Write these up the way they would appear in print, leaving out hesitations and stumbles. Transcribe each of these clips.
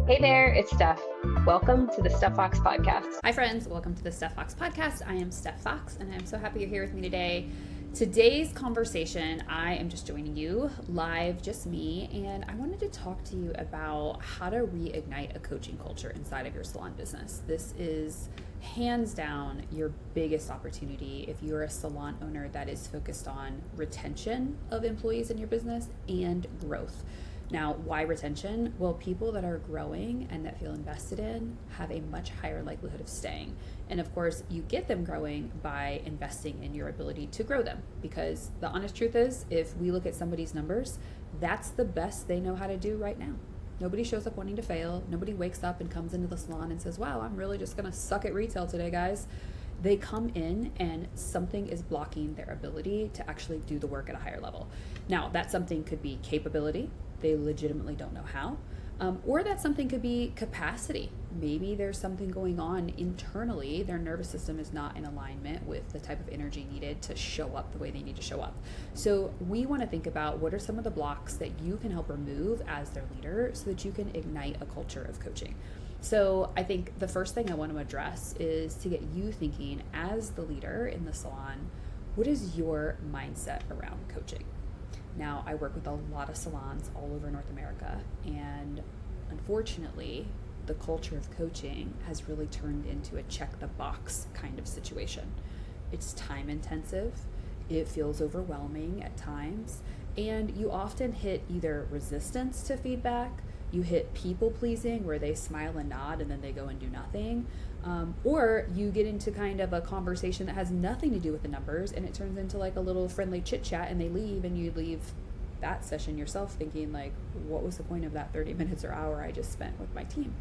Hey there, it's Stef. Welcome to the Stef Fox podcast. Hi friends, welcome to the Stef Fox podcast. I am Stef Fox and I'm so happy you're here with me today. Today's conversation, I am just joining you live, just me, and I wanted to talk to you about how to reignite a coaching culture inside of your salon business. This is hands down your biggest opportunity if you're a salon owner that is focused on retention of employees in your business and growth. Now, why retention? Well, people that are growing and that feel invested in have a much higher likelihood of staying. And of course, you get them growing by investing in your ability to grow them. Because the honest truth is, if we look at somebody's numbers, that's the best they know how to do right now. Nobody shows up wanting to fail. Nobody wakes up and comes into the salon and says, wow, I'm really just going to suck at retail today, guys. They come in and something is blocking their ability to actually do the work at a higher level. Now, that something could be capability. They legitimately don't know how. Or that something could be capacity. Maybe there's something going on internally. Their nervous system is not in alignment with the type of energy needed to show up the way they need to show up. So we want to think about what are some of the blocks that you can help remove as their leader so that you can ignite a culture of coaching. So I think the first thing I want to address is to get you thinking as the leader in the salon, what is your mindset around coaching? Now, I work with a lot of salons all over North America, and unfortunately, the culture of coaching has really turned into a check the box kind of situation. It's time intensive, it feels overwhelming at times, and you often hit either resistance to feedback, you hit people pleasing where they smile and nod and then they go and do nothing, or you get into kind of a conversation that has nothing to do with the numbers and it turns into like a little friendly chit chat and they leave and you leave that session yourself thinking like, what was the point of that 30 minutes or hour I just spent with my team?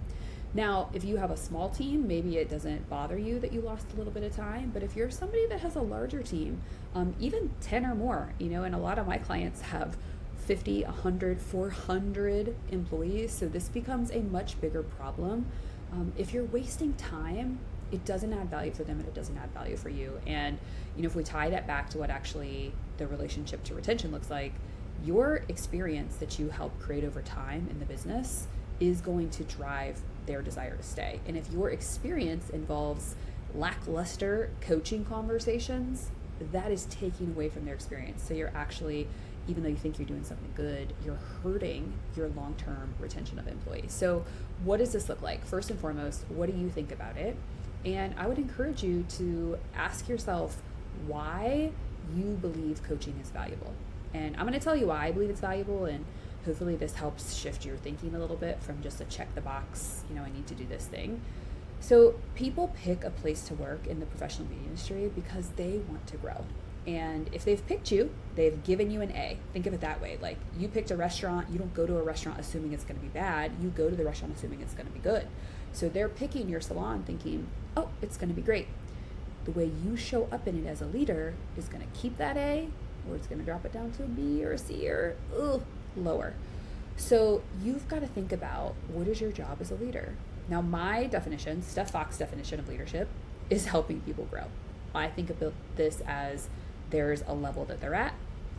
Now, if you have a small team, maybe it doesn't bother you that you lost a little bit of time, but if you're somebody that has a larger team, even 10 or more, and a lot of my clients have 50, 100, 400 employees. So this becomes a much bigger problem. If you're wasting time, it doesn't add value for them and it doesn't add value for you. And, if we tie that back to what actually the relationship to retention looks like, your experience that you help create over time in the business is going to drive their desire to stay. And if your experience involves lackluster coaching conversations, that is taking away from their experience. So you're actually, even though you think you're doing something good, you're hurting your long-term retention of employees. So what does this look like? First and foremost, what do you think about it? And I would encourage you to ask yourself why you believe coaching is valuable. And I'm going to tell you why I believe it's valuable, and hopefully this helps shift your thinking a little bit from just a check the box, I need to do this thing. So people pick a place to work in the professional beauty industry because they want to grow. And if they've picked you, they've given you an A. Think of it that way. Like you picked a restaurant, you don't go to a restaurant assuming it's going to be bad. You go to the restaurant assuming it's going to be good. So they're picking your salon thinking, oh, it's going to be great. The way you show up in it as a leader is going to keep that A, or it's going to drop it down to a B or a C or lower. So you've got to think about what is your job as a leader. Now my definition, Stef Fox definition of leadership, is helping people grow. I think about this as there's a level that they're at,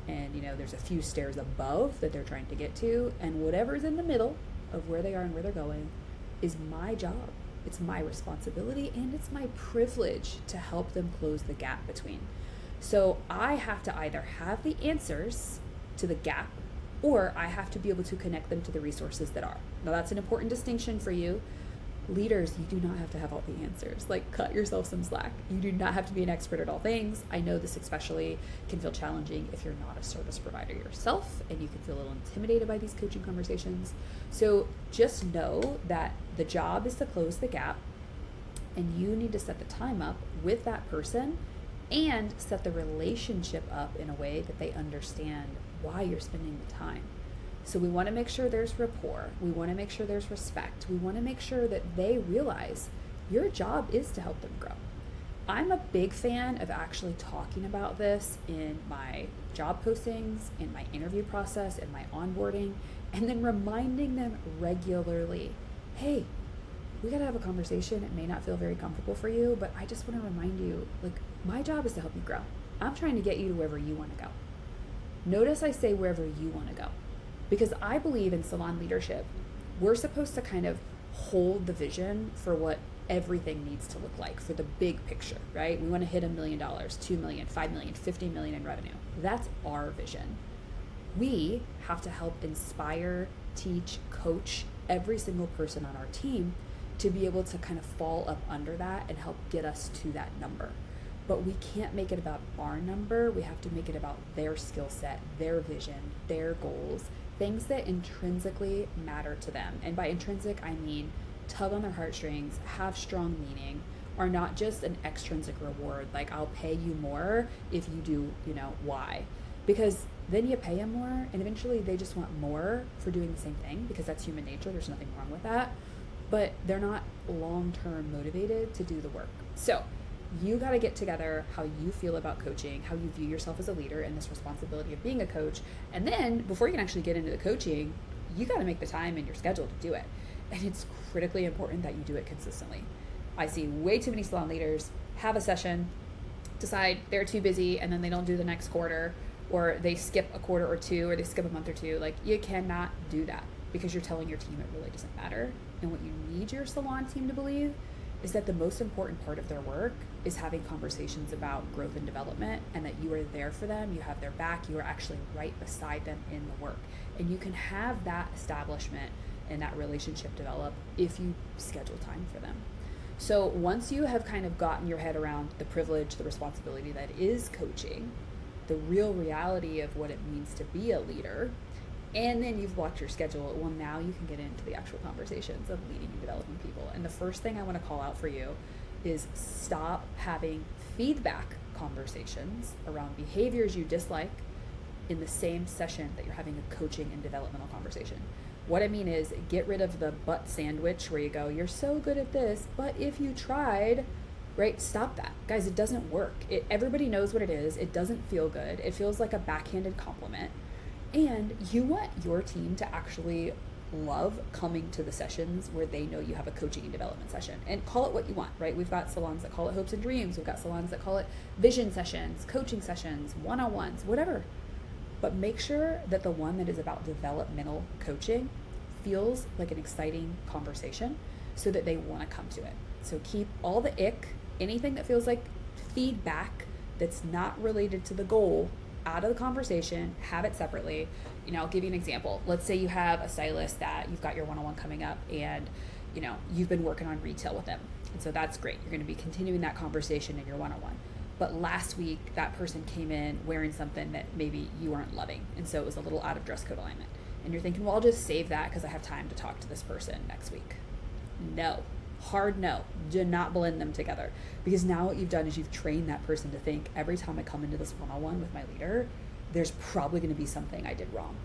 and there's a few stairs above that they're trying to get to, and whatever's in the middle of where they are and where they're going is my job. It's my responsibility and it's my privilege to help them close the gap between. So I have to either have the answers to the gap, or I have to be able to connect them to the resources that are. Now that's an important distinction for you. Leaders, you do not have to have all the answers. Like, cut yourself some slack. You do not have to be an expert at all things. I know this especially can feel challenging if you're not a service provider yourself and you can feel a little intimidated by these coaching conversations. So just know that the job is to close the gap, and you need to set the time up with that person and set the relationship up in a way that they understand why you're spending the time. So we want to make sure there's rapport. We want to make sure there's respect. We want to make sure that they realize your job is to help them grow. I'm a big fan of actually talking about this in my job postings, in my interview process, in my onboarding, and then reminding them regularly, hey, we got to have a conversation. It may not feel very comfortable for you, but I just want to remind you, my job is to help you grow. I'm trying to get you to wherever you want to go. Notice I say wherever you want to go. Because I believe in salon leadership, we're supposed to kind of hold the vision for what everything needs to look like for the big picture, right? We want to hit $1 million, $2 million, $5 million, $50 million in revenue. That's our vision. We have to help inspire, teach, coach every single person on our team to be able to kind of fall up under that and help get us to that number. But we can't make it about our number. We have to make it about their skill set, their vision, their goals, things that intrinsically matter to them. And by intrinsic, I mean tug on their heartstrings, have strong meaning, are not just an extrinsic reward, like I'll pay you more if you do, Y. Because then you pay them more, and eventually they just want more for doing the same thing, because that's human nature. There's nothing wrong with that. But they're not long-term motivated to do the work. So you got to get together how you feel about coaching, how you view yourself as a leader and this responsibility of being a coach. And then before you can actually get into the coaching, you got to make the time in your schedule to do it. And it's critically important that you do it consistently. I see way too many salon leaders have a session, decide they're too busy, and then they don't do the next quarter, or they skip a quarter or two, or they skip a month or two. Like, you cannot do that, because you're telling your team it really doesn't matter. And what you need your salon team to believe is that the most important part of their work is having conversations about growth and development, and that you are there for them, you have their back, you are actually right beside them in the work. And you can have that establishment and that relationship develop if you schedule time for them. So once you have kind of gotten your head around the privilege, the responsibility that is coaching, the real reality of what it means to be a leader, and then you've blocked your schedule, well, now you can get into the actual conversations of leading and developing people. And the first thing I want to call out for you is stop having feedback conversations around behaviors you dislike in the same session that you're having a coaching and developmental conversation. What I mean is, get rid of the but sandwich where you go, you're so good at this, but if you tried, right? Stop that. Guys, it doesn't work. Everybody knows what it is. It doesn't feel good. It feels like a backhanded compliment. And you want your team to actually love coming to the sessions where they know you have a coaching and development session. And call it what you want, right? We've got salons that call it hopes and dreams. We've got salons that call it vision sessions, coaching sessions, one-on-ones, whatever. But make sure that the one that is about developmental coaching feels like an exciting conversation so that they want to come to it. So keep all the ick, anything that feels like feedback that's not related to the goal, out of the conversation. Have it separately. I'll give you an example. Let's say you have a stylist that you've got your one-on-one coming up, and you've been working on retail with them, and so that's great. You're going to be continuing that conversation in your one-on-one. But last week that person came in wearing something that maybe you aren't loving, and so it was a little out of dress code alignment, and you're thinking, well, I'll just save that because I have time to talk to this person next week. No. Hard no. Do not blend them together, because now what you've done is you've trained that person to think, every time I come into this one-on-one with my leader, there's probably going to be something I did wrong.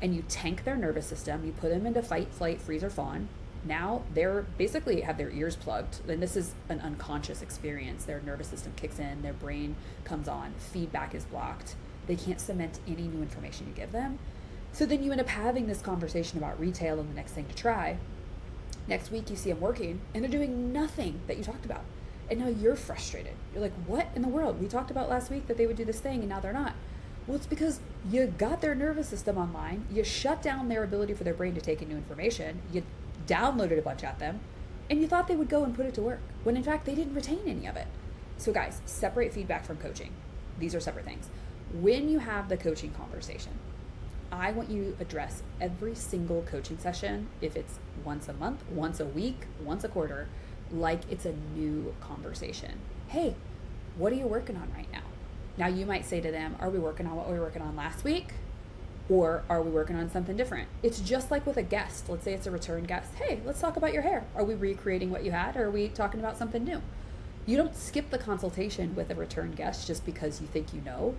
And you tank their nervous system, you put them into fight, flight, freeze, or fawn. Now they're basically have their ears plugged, and this is an unconscious experience. Their nervous system kicks in, their brain comes on, feedback is blocked. They can't cement any new information you give them. So then you end up having this conversation about retail and the next thing to try. Next week you see them working and they're doing nothing that you talked about. And now you're frustrated. You're like, what in the world? We talked about last week that they would do this thing and now they're not. Well, it's because you got their nervous system online, you shut down their ability for their brain to take in new information, you downloaded a bunch at them, and you thought they would go and put it to work, when in fact they didn't retain any of it. So guys, separate feedback from coaching. These are separate things. When you have the coaching conversation, I want you to address every single coaching session, if it's once a month, once a week, once a quarter, like it's a new conversation. Hey, what are you working on right now? Now you might say to them, are we working on what we were working on last week? Or are we working on something different? It's just like with a guest. Let's say it's a return guest. Hey, let's talk about your hair. Are we recreating what you had, or are we talking about something new? You don't skip the consultation with a return guest just because you think you know.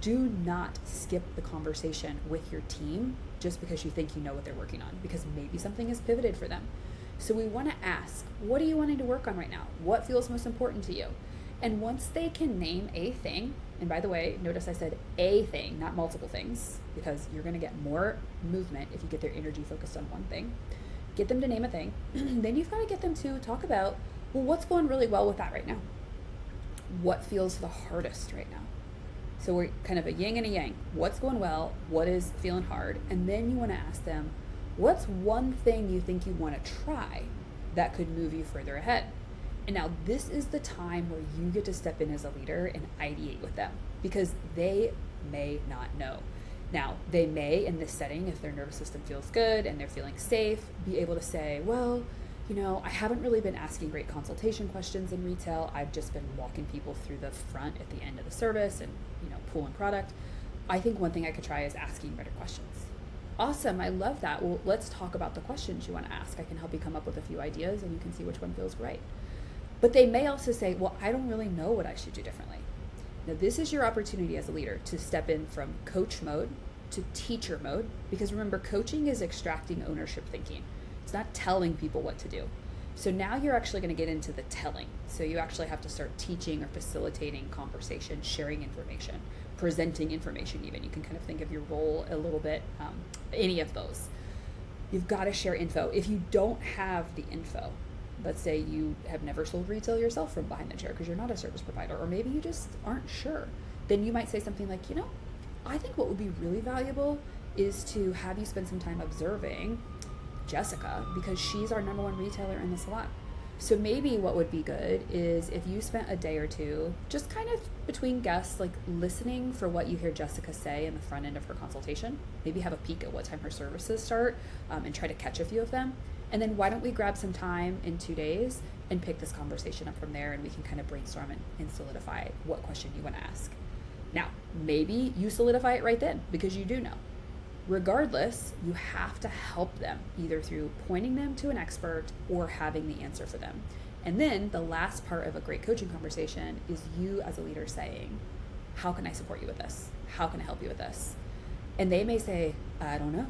Do not skip the conversation with your team just because you think you know what they're working on, because maybe something is pivoted for them. So we want to ask, what are you wanting to work on right now? What feels most important to you? And once they can name a thing, and by the way, notice I said a thing, not multiple things, because you're going to get more movement if you get their energy focused on one thing. Get them to name a thing. Then you've got to get them to talk about, well, what's going really well with that right now? What feels the hardest right now? So we're kind of a yin and a yang. What's going well? What is feeling hard? And then you want to ask them, What's one thing you think you want to try that could move you further ahead? And now this is the time where you get to step in as a leader and ideate with them, because they may not know. Now, they may, in this setting, if their nervous system feels good and they're feeling safe, be able to say, well, I haven't really been asking great consultation questions in retail. I've just been walking people through the front at the end of the service and, pulling product. I think one thing I could try is asking better questions. Awesome, I love that. Well, let's talk about the questions you want to ask. I can help you come up with a few ideas and you can see which one feels right. But they may also say, well, I don't really know what I should do differently. Now, this is your opportunity as a leader to step in from coach mode to teacher mode, because remember, coaching is extracting ownership thinking. It's not telling people what to do. So now you're actually going to get into the telling. So you actually have to start teaching or facilitating conversation, sharing information, presenting information even. You can kind of think of your role a little bit, any of those. You've got to share info. If you don't have the info, let's say you have never sold retail yourself from behind the chair because you're not a service provider, or maybe you just aren't sure, then you might say something like, I think what would be really valuable is to have you spend some time observing Jessica, because she's our number one retailer in the salon. So maybe what would be good is if you spent a day or two just kind of between guests, like listening for what you hear Jessica say in the front end of her consultation. Maybe have a peek at what time her services start, and try to catch a few of them. And then why don't we grab some time in 2 days and pick this conversation up from there, and we can kind of brainstorm and solidify what question you want to ask. Now, maybe you solidify it right then because you do know. Regardless, you have to help them either through pointing them to an expert or having the answer for them. And then the last part of a great coaching conversation is you as a leader saying, how can I support you with this? How can I help you with this? And they may say, I don't know.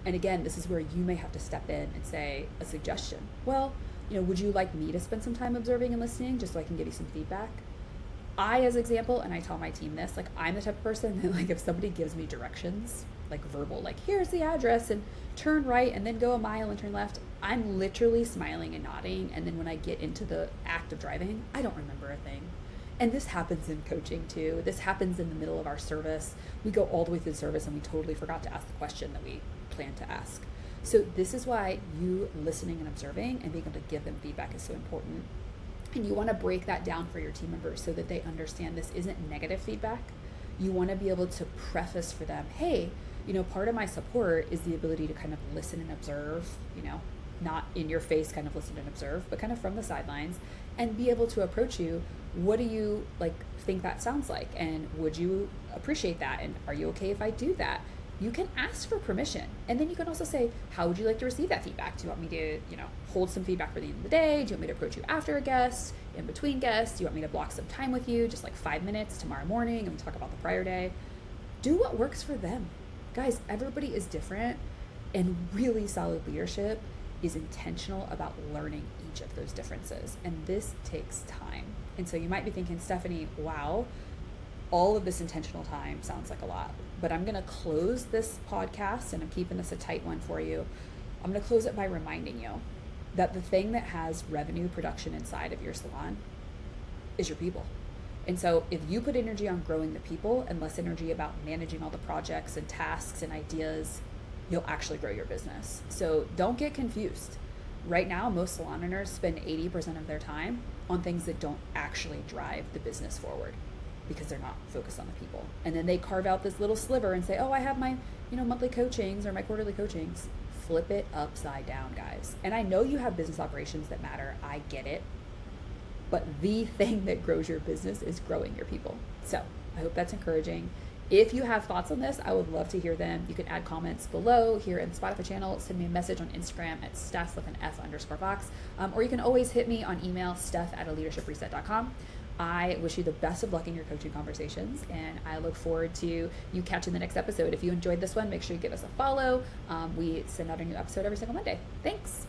And again, this is where you may have to step in and say a suggestion. Well, would you like me to spend some time observing and listening just so I can give you some feedback? As example, and I tell my team this, I'm the type of person that if somebody gives me directions, verbal, here's the address and turn right and then go a mile and turn left, I'm literally smiling and nodding. And then when I get into the act of driving, I don't remember a thing. And this happens in coaching too. This happens in the middle of our service. We go all the way through the service and we totally forgot to ask the question that we planned to ask. So this is why you listening and observing and being able to give them feedback is so important. And you want to break that down for your team members so that they understand this isn't negative feedback. You want to be able to preface for them, hey, part of my support is the ability to kind of listen and observe, not in your face kind of listen and observe, but kind of from the sidelines, and be able to approach you. What do you think that sounds like? And would you appreciate that? And are you okay if I do that? You can ask for permission. And then you can also say, how would you like to receive that feedback? Do you want me to, hold some feedback for the end of the day? Do you want me to approach you after a guest, in between guests? Do you want me to block some time with you, just 5 minutes tomorrow morning and talk about the prior day? Do what works for them. Guys, everybody is different, and really solid leadership is intentional about learning each of those differences. And this takes time. And so you might be thinking, Stephanie, wow, all of this intentional time sounds like a lot. But I'm going to close this podcast, and I'm keeping this a tight one for you. I'm going to close it by reminding you that the thing that has revenue production inside of your salon is your people. And so if you put energy on growing the people and less energy about managing all the projects and tasks and ideas, you'll actually grow your business. So don't get confused. Right now, most salon owners spend 80% of their time on things that don't actually drive the business forward because they're not focused on the people. And then they carve out this little sliver and say, oh, I have my monthly coachings or my quarterly coachings. Flip it upside down, guys. And I know you have business operations that matter. I get it. But the thing that grows your business is growing your people. So I hope that's encouraging. If you have thoughts on this, I would love to hear them. You can add comments below here in the Spotify channel. Send me a message on Instagram at Stef with an F_Fox. Or you can always hit me on email, steph@aleadershipreset.com. I wish you the best of luck in your coaching conversations, and I look forward to you catching the next episode. If you enjoyed this one, make sure you give us a follow. We send out a new episode every single Monday. Thanks.